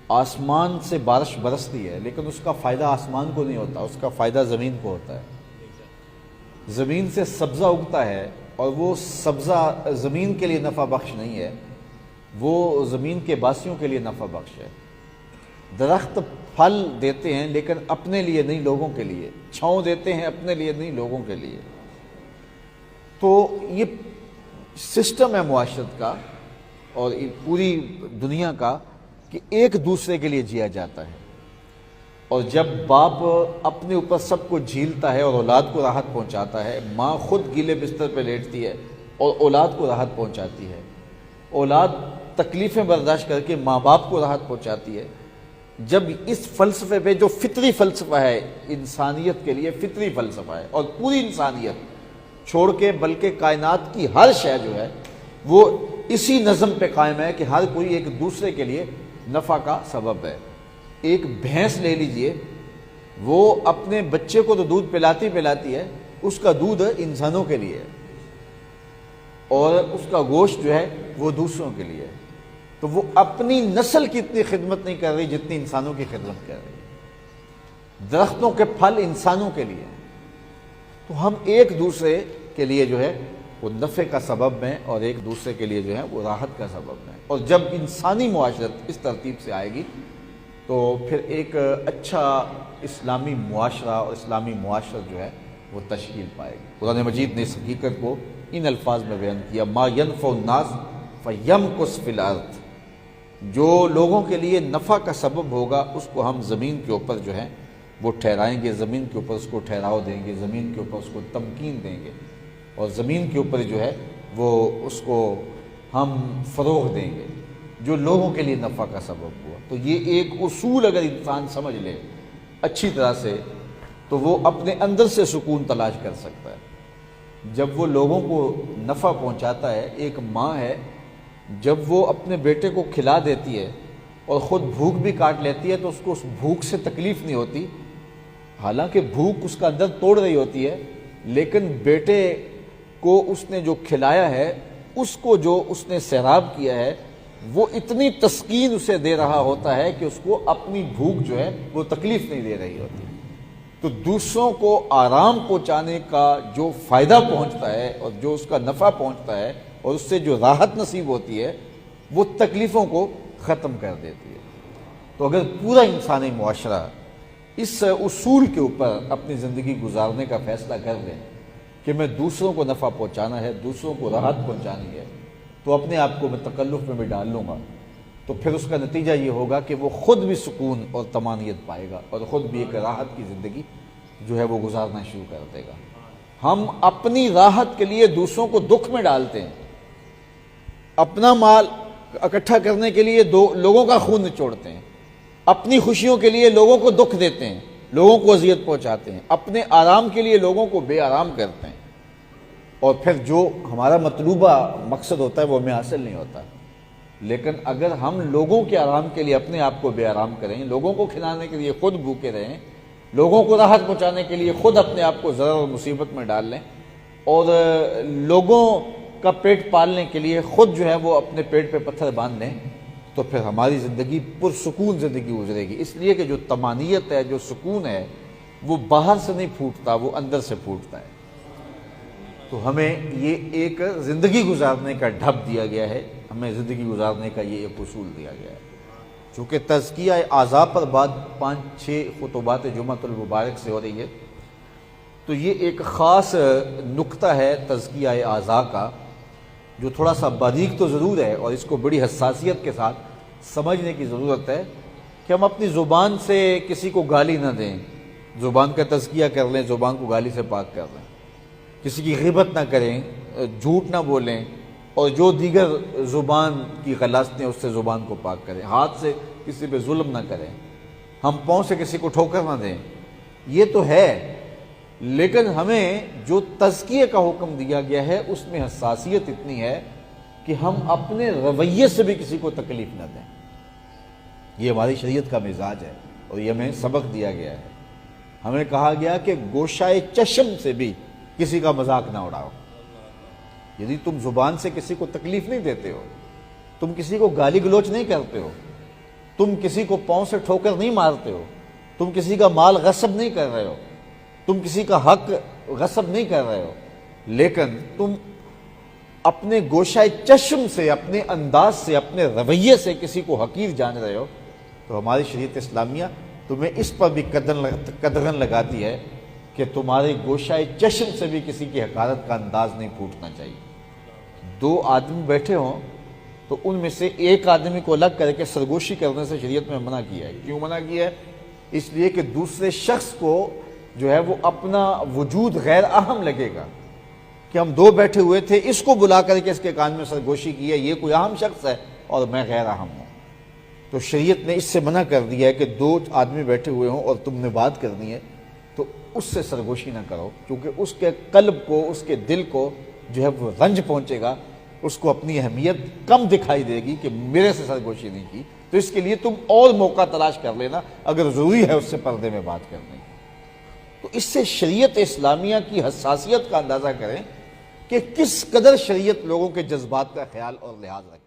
آسمان سے بارش برستی ہے لیکن اس کا فائدہ آسمان کو نہیں ہوتا، اس کا فائدہ زمین کو ہوتا ہے۔ زمین سے سبزہ اگتا ہے اور وہ سبزہ زمین کے لیے نفع بخش نہیں ہے، وہ زمین کے باسیوں کے لیے نفع بخش ہے۔ درخت پھل دیتے ہیں لیکن اپنے لیے نہیں، لوگوں کے لیے، چھاؤں دیتے ہیں اپنے لیے نہیں، لوگوں کے لیے۔ تو یہ سسٹم ہے معاشرت کا اور پوری دنیا کا کہ ایک دوسرے کے لیے جیا جاتا ہے، اور جب باپ اپنے اوپر سب کو جھیلتا ہے اور اولاد کو راحت پہنچاتا ہے، ماں خود گیلے بستر پہ لیٹتی ہے اور اولاد کو راحت پہنچاتی ہے، اولاد تکلیفیں برداشت کر کے ماں باپ کو راحت پہنچاتی ہے۔ جب اس فلسفے پہ جو فطری فلسفہ ہے، انسانیت کے لیے فطری فلسفہ ہے، اور پوری انسانیت چھوڑ کے بلکہ کائنات کی ہر شے جو ہے وہ اسی نظم پہ قائم ہے کہ ہر کوئی ایک دوسرے کے لیے نفع کا سبب ہے۔ ایک بھینس لے لیجئے، وہ اپنے بچے کو تو دودھ پلاتی ہے، اس کا دودھ انسانوں کے لیے ہے اور اس کا گوشت جو ہے وہ دوسروں کے لیے ہے، تو وہ اپنی نسل کی اتنی خدمت نہیں کر رہی جتنی انسانوں کی خدمت کر رہی ہے۔ درختوں کے پھل انسانوں کے لیے ہیں، تو ہم ایک دوسرے کے لیے جو ہے وہ نفع کا سبب ہیں اور ایک دوسرے کے لیے جو ہے وہ راحت کا سبب ہیں، اور جب انسانی معاشرت اس ترتیب سے آئے گی تو پھر ایک اچھا اسلامی معاشرہ اور اسلامی معاشرت جو ہے وہ تشکیل پائے گی۔ قرآن مجید نے اس حقیقت کو ان الفاظ میں بیان کیا، ما ينفع الناس فیمکث فی الارض، جو لوگوں کے لیے نفع کا سبب ہوگا اس کو ہم زمین کے اوپر جو ہے وہ ٹھہرائیں گے، زمین کے اوپر اس کو ٹھہراؤ دیں گے، زمین کے اوپر اس کو تمکین دیں گے، اور زمین کے اوپر جو ہے وہ اس کو ہم فروغ دیں گے جو لوگوں کے لیے نفع کا سبب ہوا۔ تو یہ ایک اصول اگر انسان سمجھ لے اچھی طرح سے تو وہ اپنے اندر سے سکون تلاش کر سکتا ہے۔ جب وہ لوگوں کو نفع پہنچاتا ہے، ایک ماں ہے جب وہ اپنے بیٹے کو کھلا دیتی ہے اور خود بھوک بھی کاٹ لیتی ہے تو اس کو اس بھوک سے تکلیف نہیں ہوتی، حالانکہ بھوک اس کا اندر توڑ رہی ہوتی ہے، لیکن بیٹے کو اس نے جو کھلایا ہے، اس کو جو اس نے سیراب کیا ہے، وہ اتنی تسکین اسے دے رہا ہوتا ہے کہ اس کو اپنی بھوک جو ہے وہ تکلیف نہیں دے رہی ہوتی۔ تو دوسروں کو آرام پہنچانے کا جو فائدہ پہنچتا ہے اور جو اس کا نفع پہنچتا ہے اور اس سے جو راحت نصیب ہوتی ہے وہ تکلیفوں کو ختم کر دیتی ہے۔ تو اگر پورا انسانی معاشرہ اس اصول کے اوپر اپنی زندگی گزارنے کا فیصلہ کر لیں کہ میں دوسروں کو نفع پہنچانا ہے، دوسروں کو راحت پہنچانی ہے، تو اپنے آپ کو میں تکلف میں بھی ڈال لوں گا، تو پھر اس کا نتیجہ یہ ہوگا کہ وہ خود بھی سکون اور طمانینت پائے گا اور خود بھی ایک راحت کی زندگی جو ہے وہ گزارنا شروع کر دے گا۔ ہم اپنی راحت کے لیے دوسروں کو دکھ میں ڈالتے ہیں، اپنا مال اکٹھا کرنے کے لیے لوگوں کا خون نچوڑتے ہیں، اپنی خوشیوں کے لیے لوگوں کو دکھ دیتے ہیں، لوگوں کو اذیت پہنچاتے ہیں، اپنے آرام کے لیے لوگوں کو بے آرام کرتے ہیں، اور پھر جو ہمارا مطلوبہ مقصد ہوتا ہے وہ ہمیں حاصل نہیں ہوتا۔ لیکن اگر ہم لوگوں کے آرام کے لیے اپنے آپ کو بے آرام کریں، لوگوں کو کھلانے کے لیے خود بھوکے رہیں، لوگوں کو راحت پہنچانے کے لیے خود اپنے آپ کو ضرر اور مصیبت میں ڈال لیں، اور لوگوں کا پیٹ پالنے کے لیے خود جو ہے وہ اپنے پیٹ پہ پتھر باندھ لیں، تو پھر ہماری زندگی پرسکون زندگی گزرے گی۔ اس لیے کہ جو طمانینت ہے، جو سکون ہے، وہ باہر سے نہیں پھوٹتا، وہ اندر سے پھوٹتا ہے۔ تو ہمیں یہ ایک زندگی گزارنے کا ڈھب دیا گیا ہے، ہمیں زندگی گزارنے کا یہ ایک اصول دیا گیا ہے۔ چونکہ تزکیہ اعضاء پر بعد 5-6 خطبات جمعۃ المبارک سے ہو رہی ہے، تو یہ ایک خاص نقطہ ہے تزکیہ اعضاء کا، جو تھوڑا سا باریک تو ضرور ہے اور اس کو بڑی حساسیت کے ساتھ سمجھنے کی ضرورت ہے کہ ہم اپنی زبان سے کسی کو گالی نہ دیں، زبان کا تزکیہ کر لیں، زبان کو گالی سے پاک کر لیں، کسی کی غیبت نہ کریں، جھوٹ نہ بولیں، اور جو دیگر زبان کی غلاظتیں اس سے زبان کو پاک کریں، ہاتھ سے کسی پہ ظلم نہ کریں، ہم پاؤں سے کسی کو ٹھوکر نہ دیں۔ یہ تو ہے، لیکن ہمیں جو تزکیے کا حکم دیا گیا ہے اس میں حساسیت اتنی ہے کہ ہم اپنے رویے سے بھی کسی کو تکلیف نہ دیں۔ یہ ہماری شریعت کا مزاج ہے اور یہ ہمیں سبق دیا گیا ہے۔ ہمیں کہا گیا کہ گوشائے چشم سے بھی کسی کا مذاق نہ اڑاؤ، یعنی تم زبان سے کسی کو تکلیف نہیں دیتے ہو، تم کسی کو گالی گلوچ نہیں کرتے ہو، تم کسی کو پاؤں سے ٹھوکر نہیں مارتے ہو، تم کسی کا مال غصب نہیں کر رہے ہو، تم کسی کا حق غصب نہیں کر رہے ہو، لیکن تم اپنے گوشہ چشم سے، اپنے انداز سے، اپنے رویے سے کسی کو حقیر جان رہے ہو، تو ہماری شریعت اسلامیہ تمہیں اس پر بھی قدغن لگاتی ہے کہ تمہارے گوشہ چشم سے بھی کسی کی حقارت کا انداز نہیں پھوٹنا چاہیے۔ دو آدمی بیٹھے ہوں تو ان میں سے ایک آدمی کو الگ کر کے سرگوشی کرنے سے شریعت میں منع کیا ہے۔ کیوں منع کیا ہے؟ اس لیے کہ دوسرے شخص کو جو ہے وہ اپنا وجود غیر اہم لگے گا کہ ہم دو بیٹھے ہوئے تھے، اس کو بلا کر کے اس کے کان میں سرگوشی کی ہے، یہ کوئی اہم شخص ہے اور میں غیر اہم ہوں۔ تو شریعت نے اس سے منع کر دیا ہے کہ دو آدمی بیٹھے ہوئے ہوں اور تم نے بات کرنی ہے تو اس سے سرگوشی نہ کرو، کیونکہ اس کے قلب کو، اس کے دل کو جو ہے وہ رنج پہنچے گا، اس کو اپنی اہمیت کم دکھائی دے گی کہ میرے سے سرگوشی نہیں کی۔ تو اس کے لیے تم اور موقع تلاش کر لینا اگر ضروری ہے اس سے پردے میں بات کرنے۔ تو اس سے شریعت اسلامیہ کی حساسیت کا اندازہ کریں کہ کس قدر شریعت لوگوں کے جذبات کا خیال اور لحاظ رکھے۔